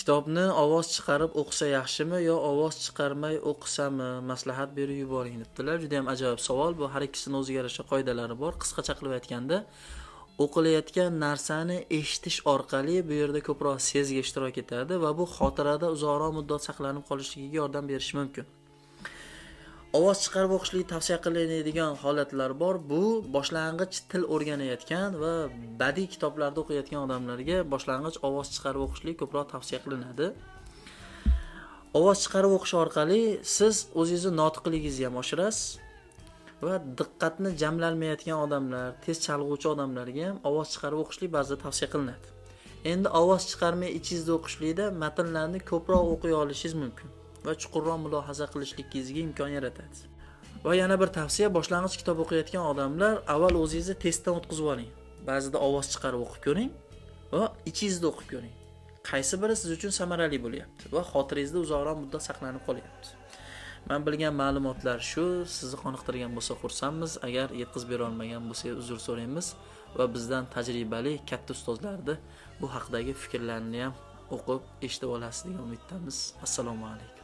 Kitobni ovoz chiqarib o'qisa yaxshimi yo ovoz chiqarmay o'qisami? Maslahat berib yuboring debdilar. Juda ham ajoyib savol. Bu har ikkisining o'ziga yarasha qoidalari bor. Qisqacha qilib aytganda, o'qilayotgan narsani eshitish orqali bu yerda ko'proq sezgi ishtirok etadi va bu xotirada uzoqroq muddat saqlanib qolishligiga yordam berishi mumkin. Ovoz chiqarib o'qishlik tavsiya qilinadigan holatlar bor. Bu boshlang'ich til o'rganayotgan va badiiy kitoblarda o'qiyotgan odamlarga boshlang'ich ovoz chiqarib o'qishlik ko'proq tavsiya qilinadi. Ovoz chiqarib o'qish orqali siz o'zingizni notiqligingizni ham oshirasiz va diqqatni jamlanmayotgan odamlar, tez chalg'uvchi odamlarga ham ovoz chiqarib o'qishlik ba'zida tavsiya qilinadi. Endi ovoz chiqarmay ichingizda o'qishlikda matnlarni ko'proq o'qiy olishingiz mumkin va chuqurroq mulohaza qilishligingizga imkon yaratadi. Va yana bir tavsiya, boshlang'ich kitob o'qiyotgan odamlar avval o'zingizni testdan o'tkazib oling. Ba'zida ovoz chiqarib o'qib ko'ring va ichingizda o'qib ko'ring. Qaysi biri siz uchun samarali bo'lyapti va xotirangizda uzoqroq muddat saqlanib qolyapti. Men bilgan ma'lumotlar shu, sizni qoniqtirgan bo'lsa xursandmiz. Agar yetkazib bera olmagan bo'lsangiz uzr so'raymiz va bizdan tajribali katta ustozlarni bu haqdagi fikrlarini ham o'qib eshitib olasiz degan umiddamiz. Assalomu alaykum.